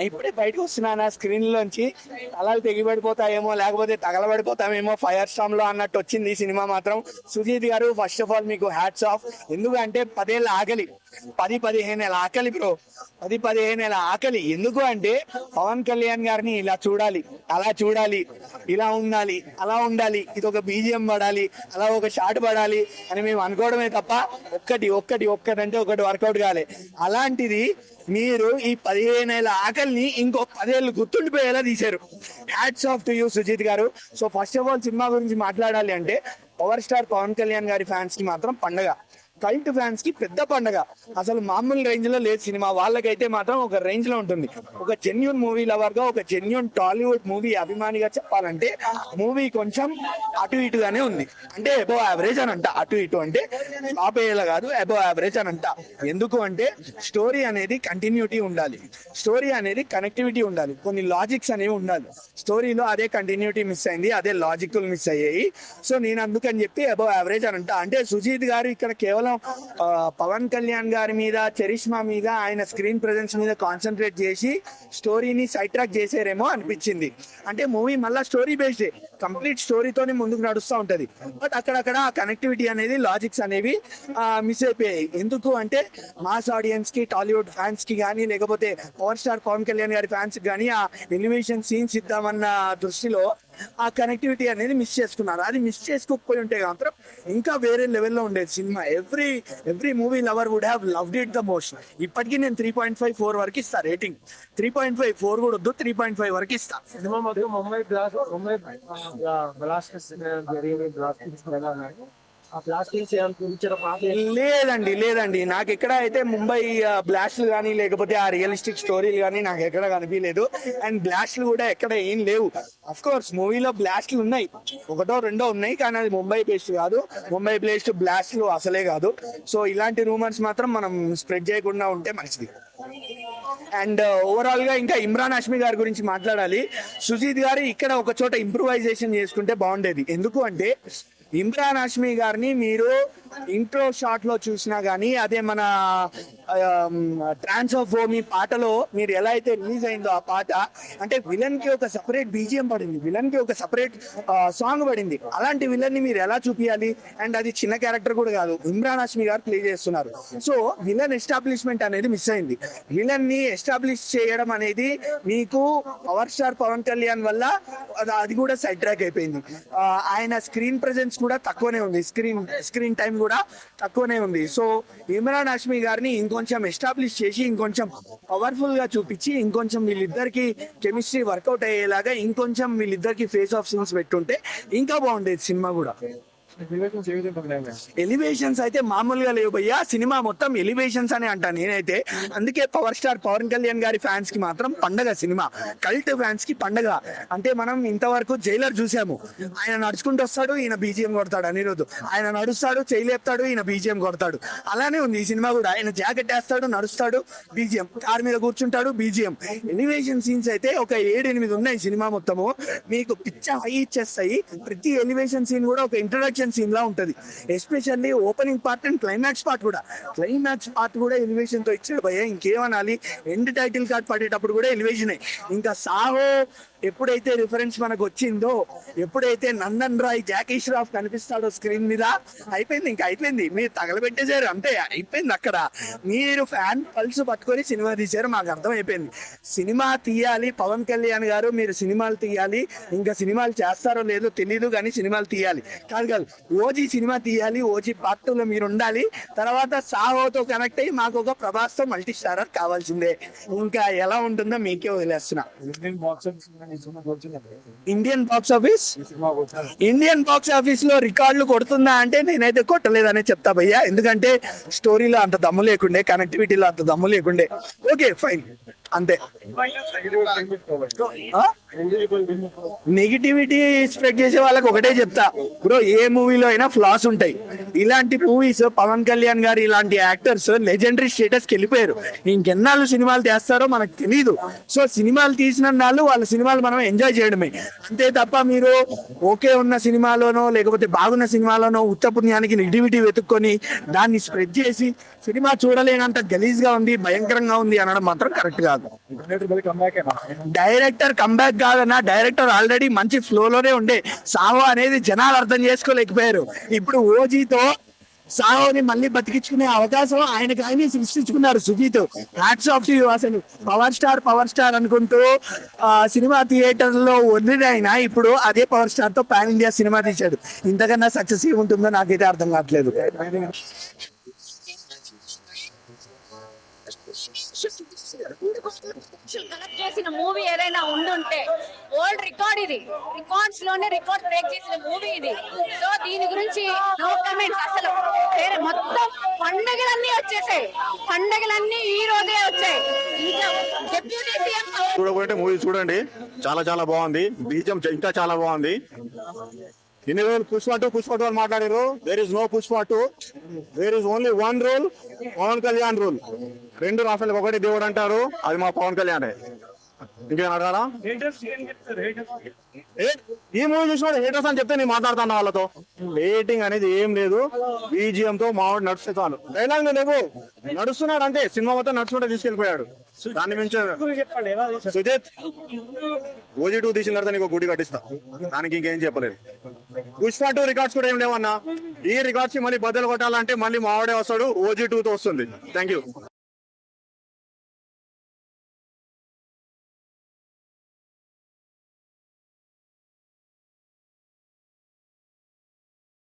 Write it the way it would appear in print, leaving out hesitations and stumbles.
ఇప్పుడే బయటకు వస్తున్నాను స్క్రీన్ లోంచి. తలాలు తెగిపడిపోతాయేమో, లేకపోతే తగలబడిపోతామేమో ఫైర్ స్టామ్ లో అన్నట్టు వచ్చింది ఈ సినిమా మాత్రం. సుజీత్ గారు ఫస్ట్ ఆఫ్ ఆల్ మీకు హ్యాట్స్ ఆఫ్. ఎందుకంటే 10 ఏళ్ళ ఆకలి, 10-15 ఏళ్ళ ఆకలి బ్రో, 10-15 ఏళ్ళ ఆకలి. ఎందుకు అంటే పవన్ కళ్యాణ్ గారిని ఇలా చూడాలి, అలా చూడాలి, ఇలా ఉండాలి, అలా ఉండాలి, ఇది ఒక బీజిఎం పడాలి, అలా ఒక షాట్ పడాలి అని మేము అనుకోవడమే తప్ప ఒక్కటంటే ఒకటి వర్కౌట్ కాలే. అలాంటిది మీరు ఈ 15 ఏళ్ళ ఆకలిని ఇంకో 10 ఏళ్ళు గుర్తుండిపోయేలా తీశారు. Hats off to you Sujith garu. So first of all cinema గురించి మాట్లాడాలి అంటే పవర్ స్టార్ పవన్ కళ్యాణ్ గారి ఫ్యాన్స్ కి మాత్రం పండగ, కల్ట్ ఫ్యాన్స్ కి పెద్ద పండగ. అసలు మామూలు రేంజ్ లో లేదు సినిమా, వాళ్ళకైతే మాత్రం ఒక రేంజ్ లో ఉంటుంది. ఒక జెన్యున్ మూవీ లవర్ గా, ఒక జెన్యున్ టాలీవుడ్ మూవీ అభిమానిగా చెప్పాలంటే మూవీ కొంచెం అటు ఇటుగానే ఉంది. అంటే అబోవ్ యావరేజ్ అని అంట. అటు ఇటు అంటే టాప్ అయ్యేలా కాదు, అబోవ్ యావరేజ్ అని అంట. ఎందుకు అంటే స్టోరీ అనేది కంటిన్యూటీ ఉండాలి, స్టోరీ అనేది కనెక్టివిటీ ఉండాలి, కొన్ని లాజిక్స్ అనేవి ఉండాలి. స్టోరీలో అదే కంటిన్యూటీ మిస్ అయింది, అదే లాజిక్లు మిస్ అయ్యాయి. సో నేను అందుకని చెప్పి అబోవ్ యావరేజ్ అని అంట. అంటే సుజీత్ గారు ఇక్కడ కేవలం పవన్ కళ్యాణ్ గారి మీద, చరిష్మా మీద, ఆయన స్క్రీన్ ప్రెజెన్స్ మీద కాన్సన్ట్రేట్ చేసి స్టోరీని సైడ్ ట్రాక్ చేసారేమో అనిపించింది. అంటే మూవీ మళ్ళీ స్టోరీ బేస్డ్, కంప్లీట్ స్టోరీతోనే ముందుకు నడుస్తూ ఉంటది. బట్ అక్కడక్కడ ఆ కనెక్టివిటీ అనేది, లాజిక్స్ అనేవి మిస్ అయిపోయాయి. ఎందుకు అంటే మాస్ ఆడియన్స్ కి, టాలీవుడ్ ఫ్యాన్స్ కి కానీ, లేకపోతే పవర్ స్టార్ పవన్ కళ్యాణ్ గారి ఫ్యాన్స్ కి కానీ ఆ ఎలివేషన్ సీన్స్ ఇద్దామన్న దృష్టిలో ఆ కనెక్టివిటీ అనేది మిస్ చేసుకున్నారు. అది మిస్ చేసుకోకపోయి ఉంటే మాత్రం ఇంకా వేరే లెవెల్లో ఉండేది cinema. Every movie lover would have loved it the most. ఇప్పటికీ నేను 3.54 వరకు ఇస్తా రేటింగ్. 3.54 కూడా వద్దు, 3.5 వరకు ఇస్తా. సినిమా మొత్తం ముంబై బ్లాస్ట్ జరిగింది. లేదండి నాకు ఎక్కడ అయితే ముంబై బ్లాస్ట్లు కానీ, లేకపోతే ఆ రియలిస్టిక్ స్టోరీలు కానీ నాకు ఎక్కడ కనిపించలేదు. అండ్ బ్లాస్ట్లు కూడా ఎక్కడ ఏం లేవు. అఫ్ కోర్స్ మూవీలో బ్లాస్ట్లు ఉన్నాయి, ఒకటో రెండో ఉన్నాయి, కానీ అది ముంబై బేస్డ్ కాదు. ముంబై బేస్డ్ బ్లాస్ట్లు అసలే కాదు. సో ఇలాంటి రూమర్స్ మాత్రం మనం స్ప్రెడ్ చేయకుండా ఉంటే మంచిది. అండ్ ఓవరాల్ గా ఇంకా ఇమ్రాన్ హష్మి గారి గురించి మాట్లాడాలి. సుజీత్ గారు ఇక్కడ ఒక చోట ఇంప్రూవైజేషన్ చేసుకుంటే బాగుండేది. ఎందుకు అంటే ఇమ్రాన్ హష్మి గారిని మీరు ఇంట్రో షాట్ లో చూసినా గానీ, అదే మన ట్రాన్స్ఫోర్మీ పాటలో మీరు ఎలా అయితే రిలీజ్ అయిందో ఆ పాట, అంటే విలన్ కి ఒక సపరేట్ బీజిఎం పడింది, విలన్ కి ఒక సపరేట్ సాంగ్ పడింది. అలాంటి విలన్ ని మీరు ఎలా చూపించాలి? అండ్ అది చిన్న క్యారెక్టర్ కూడా కాదు, ఇమ్రాన్ హష్మి గారు ప్లే చేస్తున్నారు. సో విలన్ ఎస్టాబ్లిష్మెంట్ అనేది మిస్ అయింది. విలన్ ని ఎస్టాబ్లిష్ చేయడం అనేది మీకు పవర్ స్టార్ పవన్ కళ్యాణ్ వల్ల అది కూడా సైడ్ ట్రాక్ అయిపోయింది. ఆయన స్క్రీన్ ప్రెజెన్స్ కూడా తక్కువనే ఉంది, స్క్రీన్ టైం కూడా తక్కువనే ఉంది. సో ఇమ్రాన్ హష్మి గారిని ఇంకొంచెం ఎస్టాబ్లిష్ చేసి, ఇంకొంచెం పవర్ఫుల్ గా చూపించి, ఇంకొంచెం వీళ్ళిద్దరికి కెమిస్ట్రీ వర్కౌట్ అయ్యేలాగా ఇంకొంచెం వీళ్ళిద్దరికి ఫేస్ ఆఫ్ సీన్స్ పెట్టుంటే ఇంకా బాగుండేది సినిమా కూడా. ఎలివేషన్స్ అయితే మామూలుగా లేవు భయ్యా. సినిమా మొత్తం ఎలివేషన్స్ అని అంటా నేనైతే. అందుకే పవర్ స్టార్ పవన్ కళ్యాణ్ గారి ఫ్యాన్స్ కి మాత్రం పండగ సినిమా, కల్ట్ ఫ్యాన్స్ కి పండగ. అంటే మనం ఇంతవరకు జైలర్ చూసాము, ఆయన నడుచుకుంటూ వస్తాడు, ఈయన బీజిఎం కొడతాడు. అనిరుద్ధు ఆయన నడుస్తాడు, చేయలేపుతాడు, ఈయన బీజిఎం కొడతాడు. అలానే ఉంది ఈ సినిమా కూడా. ఆయన జాకెట్ వేస్తాడు, నడుస్తాడు, బీజిఎం, కార్ మీద కూర్చుంటాడు, బీజిఎం. ఎలివేషన్ సీన్స్ అయితే ఒక 7-8 ఉన్నాయి సినిమా మొత్తము. మీకు పిచ్చ హై ఇచ్చేస్తాయి. ప్రతి ఎలివేషన్ సీన్ కూడా ఒక ఇంట్రడక్షన్ సీన్ లా ఉంటది. Especially opening part and climax part కూడా ఎలివేషన్ తో ఇచ్చాడు భయ్య. ఇంకేమనాలి? ఎండ్ టైటిల్ కార్డ్ పడేటప్పుడు కూడా ఎలివేషన్. ఇంకా సాహో ఎప్పుడైతే రిఫరెన్స్ మనకు వచ్చిందో, ఎప్పుడైతే నందన్ రాయ్, జాకీ ష్రాఫ్ కనిపిస్తాడో స్క్రీన్ మీద, అయిపోయింది. మీరు తగలబెట్టేశారు, అంతే అయిపోయింది. అక్కడ మీరు ఫ్యాన్ పల్స్ పట్టుకొని సినిమా తీశారు. మాకు అర్థమైపోయింది సినిమా తీయాలి. పవన్ కళ్యాణ్ గారు మీరు సినిమాలు తీయాలి. ఇంకా సినిమాలు చేస్తారో లేదో తెలీదు, కానీ సినిమాలు తీయాలి. కాదు ఓజీ సినిమా తీయాలి. ఓజీ పార్ట్ 2 లో మీరు ఉండాలి. తర్వాత సాహోతో కనెక్ట్ అయ్యి మాకు ఒక ప్రభాస్ తో మల్టీ స్టారర్ కావాల్సిందే. ఇంకా ఎలా ఉంటుందో మీకే వదిలేస్తున్నా. ఇండియన్ బాక్స్ ఆఫీస్ లో రికార్డులు కొడుతుందా అంటే నేనైతే కొట్టలేదనే చెప్తా భయ్యా. ఎందుకంటే స్టోరీలో అంత దమ్ము లేకుండే, కనెక్టివిటీలో అంత దమ్ము లేకుండే. ఓకే ఫైన్, అంతే. నెగిటివిటీ స్ప్రెడ్ చేసే వాళ్ళకి ఒకటే చెప్తా బ్రో, ఏ మూవీలో అయినా ఫ్లాస్ ఉంటాయి. ఇలాంటి మూవీస్ పవన్ కళ్యాణ్ గారు ఇలాంటి యాక్టర్స్ లెజెండరీ స్టేటస్కి వెళ్ళిపోయారు. ఇంకెన్నాళ్ళు సినిమాలు తీస్తారో మనకు తెలియదు. సో సినిమాలు తీసిన నాళ్ళు వాళ్ళ సినిమాలు మనం ఎంజాయ్ చేయడమే, అంతే తప్ప మీరు ఓకే ఉన్న సినిమాలోనో లేకపోతే బాగున్న సినిమాలోనో ఉత్తపుణ్యానికి నెగిటివిటీ వెతుక్కొని దాన్ని స్ప్రెడ్ చేసి సినిమా చూడలేనంత గలీజ్గా ఉంది, భయంకరంగా ఉంది అనడం మాత్రం కరెక్ట్ కాదు. డైరెక్టర్ కంబ్యాక్ కాదన్నా, డైరెక్టర్ ఆల్రెడీ మంచి ఫ్లోలోనే ఉండే. సాహో అనేది జనాలు అర్థం చేసుకోలేకపోయారు. ఇప్పుడు ఓజీతో సాహోని మళ్ళీ బతికించుకునే అవకాశం ఆయనకి ఆయన సృష్టించుకున్నారు సుజీత్. Hats off you. అసలు పవర్ స్టార్ అనుకుంటూ సినిమా థియేటర్ లో వదిలిన ఇప్పుడు అదే పవర్ స్టార్ తో పాన్ ఇండియా సినిమా తీశాడు. ఇంతకన్నా సక్సెస్ ఉంటుందో నాకైతే అర్థం కావట్లేదు. కలెక్ట్ చేసిన మూవీ ఏదైనా ఉండుంటే వరల్డ్ రికార్డ్, ఇది రికార్డ్స్ లోనే రికార్డ్ బ్రేక్ చేసిన మూవీ ఇది. సో దీని గురించి నో కమెంట్స్. అసలు వేరే మొత్తం పండగలన్నీ వచ్చేసాయి, పండగలన్నీ ఈ రోజే వచ్చాయి. ఇంకా డిప్యూటీ సీఎం చూడబోతే మూవీ చూడండి, చాలా చాలా బాగుంది. బీజం ఇంకా చాలా బాగుంది. ఇన్ని రోజులు పుష్ప టూ అని మాట్లాడారు. There is no Pushpa two, there is only one rule, Pawan Kalyan rule. రెండు రాష్ట్రాలకు ఒకటి దేవుడు అంటారు, అది మా పవన్ కళ్యాణ్. ఇంకేం అడగాలా? ఈ మూవీ చూసినప్పుడు హేటర్స్ అని చెప్తే నేను మాట్లాడుతాను వాళ్ళతో. రేటింగ్ అనేది ఏం లేదు, బీజిఎం తో మావాడు నడుస్తే చాలు. డైలాగ్ లేవు, నడుస్తున్నాడు అంటే సినిమా మొత్తం నడుచుకుంటే తీసుకెళ్లిపోయాడు. దాన్ని మించి సుజిత్ ఓజీ టూ తీసిన తర్వాత నీకు గుడి కట్టిస్తా, దానికి ఇంకేం చెప్పలేదు. పుష్ప టూ రికార్డ్స్ కూడా ఏం లేవన్నా. ఈ రికార్డ్స్ కి మళ్ళీ బద్దలు కొట్టాలంటే మళ్ళీ మావాడే వస్తాడు, ఓజీ టూ తో వస్తుంది. Thank you.